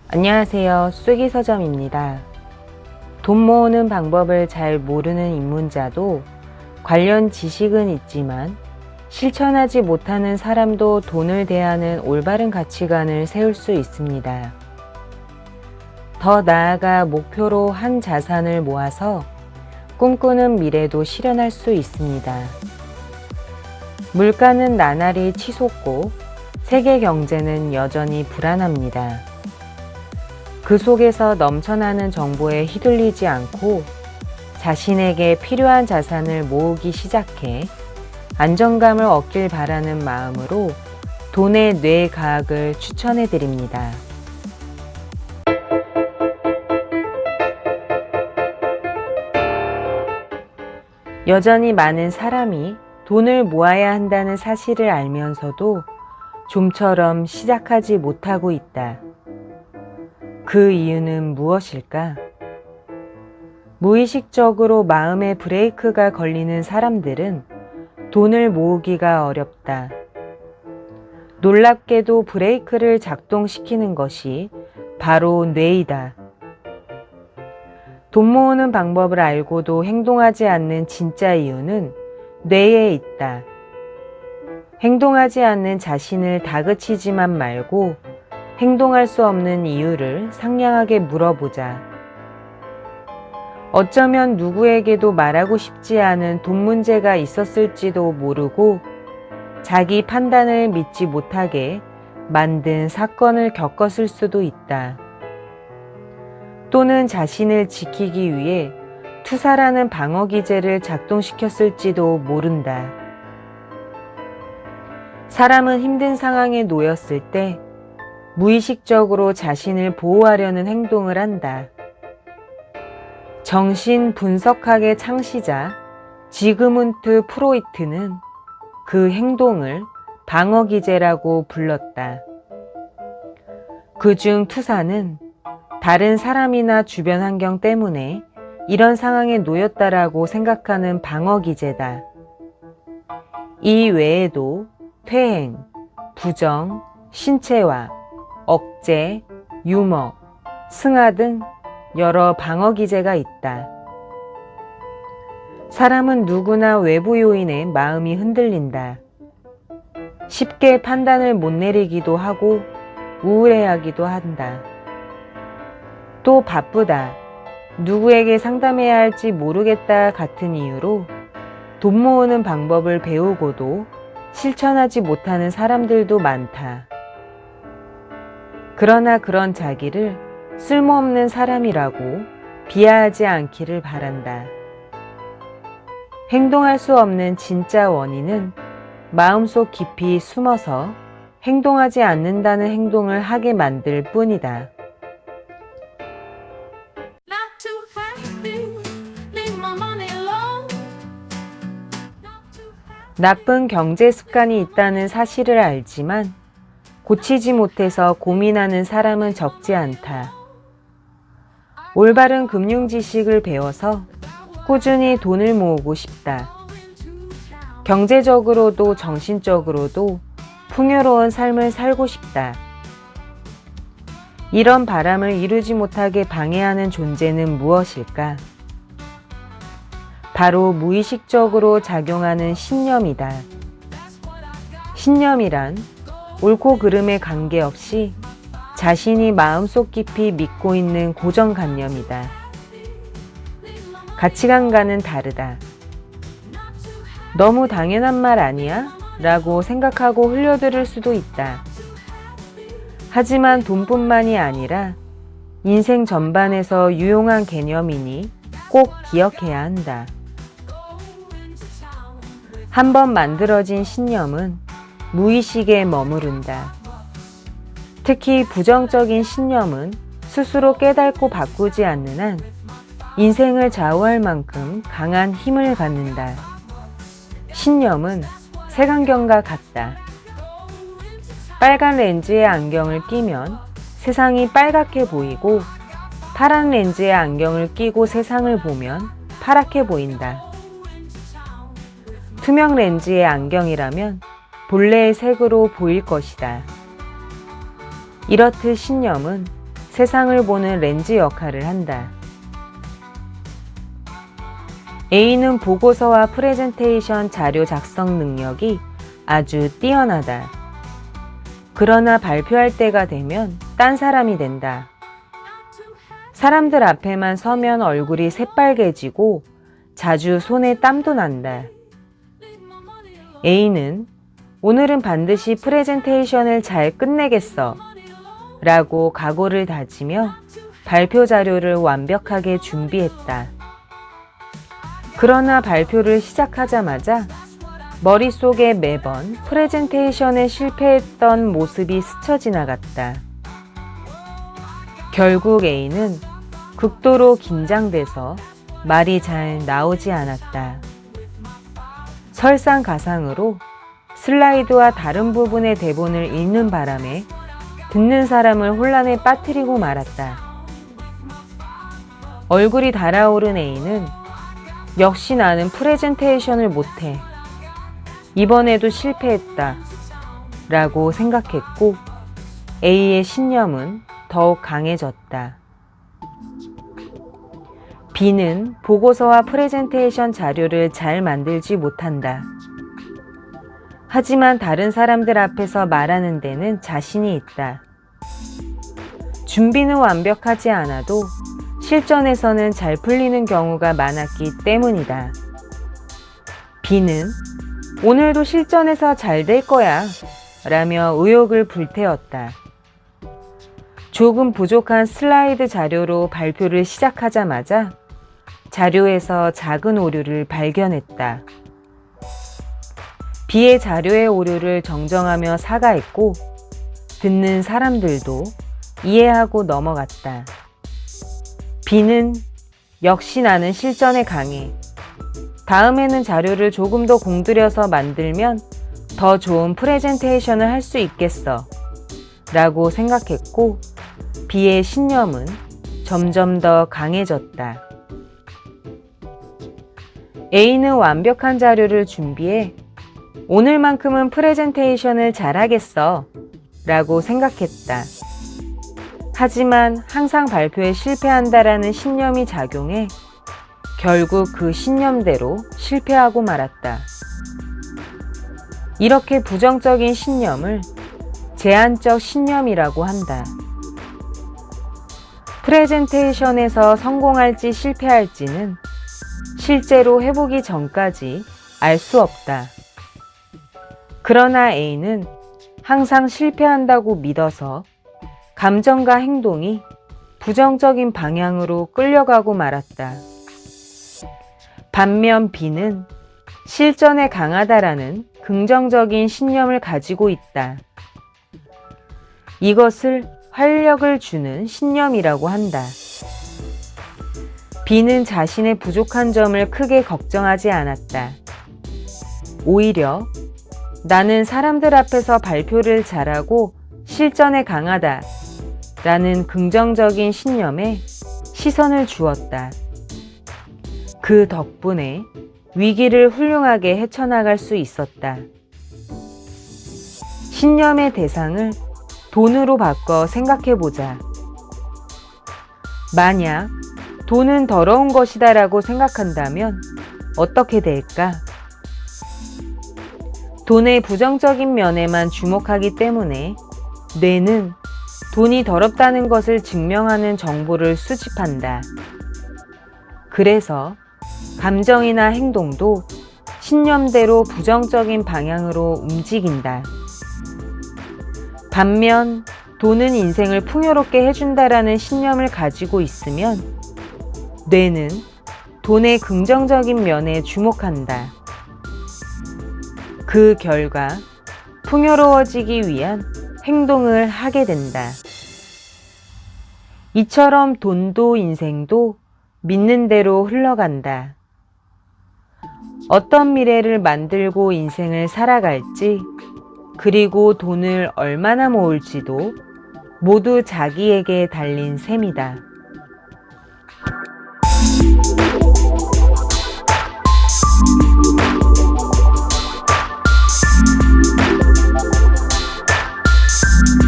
안녕하세요. 쑥이 서점입니다. 돈 모으는 방법을 잘 모르는 입문자도 관련 지식은 있지만 실천하지 못하는 사람도 돈을 대하는 올바른 가치관을 세울 수 있습니다. 더 나아가 목표로 한 자산을 모아서 꿈꾸는 미래도 실현할 수 있습니다. 물가는 나날이 치솟고 세계 경제는 여전히 불안합니다. 그 속에서 넘쳐나는 정보에 휘둘리지 않고 자신에게 필요한 자산을 모으기 시작해 안정감을 얻길 바라는 마음으로 돈의 뇌과학을 추천해 드립니다. 여전히 많은 사람이 돈을 모아야 한다는 사실을 알면서도 좀처럼 시작하지 못하고 있다. 그 이유는 무엇일까? 무의식적으로 마음의 브레이크가 걸리는 사람들은 돈을 모으기가 어렵다. 놀랍게도 브레이크를 작동시키는 것이 바로 뇌이다. 돈 모으는 방법을 알고도 행동하지 않는 진짜 이유는 뇌에 있다. 행동하지 않는 자신을 다그치지만 말고 행동할 수 없는 이유를 상냥하게 물어보자. 어쩌면 누구에게도 말하고 싶지 않은 돈 문제가 있었을지도 모르고 자기 판단을 믿지 못하게 만든 사건을 겪었을 수도 있다. 또는 자신을 지키기 위해 투사라는 방어 기제를 작동시켰을지도 모른다. 사람은 힘든 상황에 놓였을 때 무의식적으로 자신을 보호하려는 행동을 한다. 정신 분석학의 창시자 지그문트 프로이트는 그 행동을 방어 기제라고 불렀다. 그중 투사는 다른 사람이나 주변 환경 때문에 이런 상황에 놓였다라고 생각하는 방어 기제다. 이 외에도 퇴행, 부정, 신체화, 억제, 유머, 승하 등 여러 방어 기제가 있다. 사람은 누구나 외부 요인에 마음이 흔들린다. 쉽게 판단을 못 내리기도 하고 우울해하기도 한다. 또 바쁘다, 누구에게 상담해야 할지 모르겠다 같은 이유로 돈 모으는 방법을 배우고도 실천하지 못하는 사람들도 많다. 그러나 그런 자기를 쓸모없는 사람이라고 비하하지 않기를 바란다. 행동할 수 없는 진짜 원인은 마음속 깊이 숨어서 행동하지 않는다는 행동을 하게 만들 뿐이다. 나쁜 경제 습관이 있다는 사실을 알지만 고치지 못해서 고민하는 사람은 적지 않다. 올바른 금융 지식을 배워서 꾸준히 돈을 모으고 싶다. 경제적으로도 정신적으로도 풍요로운 삶을 살고 싶다. 이런 바람을 이루지 못하게 방해하는 존재는 무엇일까? 바로 무의식적으로 작용하는 신념이다. 신념이란 옳고 그름에 관계없이 자신이 마음속 깊이 믿고 있는 고정관념이다. 가치관과는 다르다. 너무 당연한 말 아니야? 라고 생각하고 흘려들을 수도 있다. 하지만 돈뿐만이 아니라 인생 전반에서 유용한 개념이니 꼭 기억해야 한다. 한번 만들어진 신념은 무의식에 머무른다. 특히 부정적인 신념은 스스로 깨닫고 바꾸지 않는 한 인생을 좌우할 만큼 강한 힘을 갖는다. 신념은 색안경과 같다. 빨간 렌즈의 안경을 끼면 세상이 빨갛게 보이고 파란 렌즈의 안경을 끼고 세상을 보면 파랗게 보인다. 투명 렌즈의 안경이라면 본래의 색으로 보일 것이다. 이렇듯 신념은 세상을 보는 렌즈 역할을 한다. A는 보고서와 프레젠테이션 자료 작성 능력이 아주 뛰어나다. 그러나 발표할 때가 되면 딴 사람이 된다. 사람들 앞에만 서면 얼굴이 새빨개지고 자주 손에 땀도 난다. A는 오늘은 반드시 프레젠테이션을 잘 끝내겠어 라고 각오를 다지며 발표 자료를 완벽하게 준비했다. 그러나 발표를 시작하자마자 머릿속에 매번 프레젠테이션에 실패했던 모습이 스쳐 지나갔다. 결국 A는 극도로 긴장돼서 말이 잘 나오지 않았다. 설상가상으로 슬라이드와 다른 부분의 대본을 읽는 바람에 듣는 사람을 혼란에 빠뜨리고 말았다. 얼굴이 달아오른 A는 역시 나는 프레젠테이션을 못해. 이번에도 실패했다. 라고 생각했고 A의 신념은 더욱 강해졌다. B는 보고서와 프레젠테이션 자료를 잘 만들지 못한다. 하지만 다른 사람들 앞에서 말하는 데는 자신이 있다. 준비는 완벽하지 않아도 실전에서는 잘 풀리는 경우가 많았기 때문이다. B는 오늘도 실전에서 잘 될 거야 라며 의욕을 불태웠다. 조금 부족한 슬라이드 자료로 발표를 시작하자마자 자료에서 작은 오류를 발견했다. B의 자료의 오류를 정정하며 사과했고 듣는 사람들도 이해하고 넘어갔다. B는 역시 나는 실전에 강해. 다음에는 자료를 조금 더 공들여서 만들면 더 좋은 프레젠테이션을 할 수 있겠어 라고 생각했고 B의 신념은 점점 더 강해졌다. A는 완벽한 자료를 준비해 오늘만큼은 프레젠테이션을 잘하겠어 라고 생각했다. 하지만 항상 발표에 실패한다라는 신념이 작용해 결국 그 신념대로 실패하고 말았다. 이렇게 부정적인 신념을 제한적 신념이라고 한다. 프레젠테이션에서 성공할지 실패할지는 실제로 해보기 전까지 알 수 없다. 그러나 A는 항상 실패한다고 믿어서 감정과 행동이 부정적인 방향으로 끌려가고 말았다. 반면 B는 실전에 강하다라는 긍정적인 신념을 가지고 있다. 이것을 활력을 주는 신념이라고 한다. B는 자신의 부족한 점을 크게 걱정하지 않았다. 오히려 나는 사람들 앞에서 발표를 잘하고 실전에 강하다 라는 긍정적인 신념에 시선을 주었다. 그 덕분에 위기를 훌륭하게 헤쳐나갈 수 있었다. 신념의 대상을 돈으로 바꿔 생각해보자. 만약 돈은 더러운 것이다 라고 생각한다면 어떻게 될까? 돈의 부정적인 면에만 주목하기 때문에 뇌는 돈이 더럽다는 것을 증명하는 정보를 수집한다. 그래서 감정이나 행동도 신념대로 부정적인 방향으로 움직인다. 반면 돈은 인생을 풍요롭게 해준다라는 신념을 가지고 있으면 뇌는 돈의 긍정적인 면에 주목한다. 그 결과 풍요로워지기 위한 행동을 하게 된다. 이처럼 돈도 인생도 믿는 대로 흘러간다. 어떤 미래를 만들고 인생을 살아갈지, 그리고 돈을 얼마나 모을지도 모두 자기에게 달린 셈이다.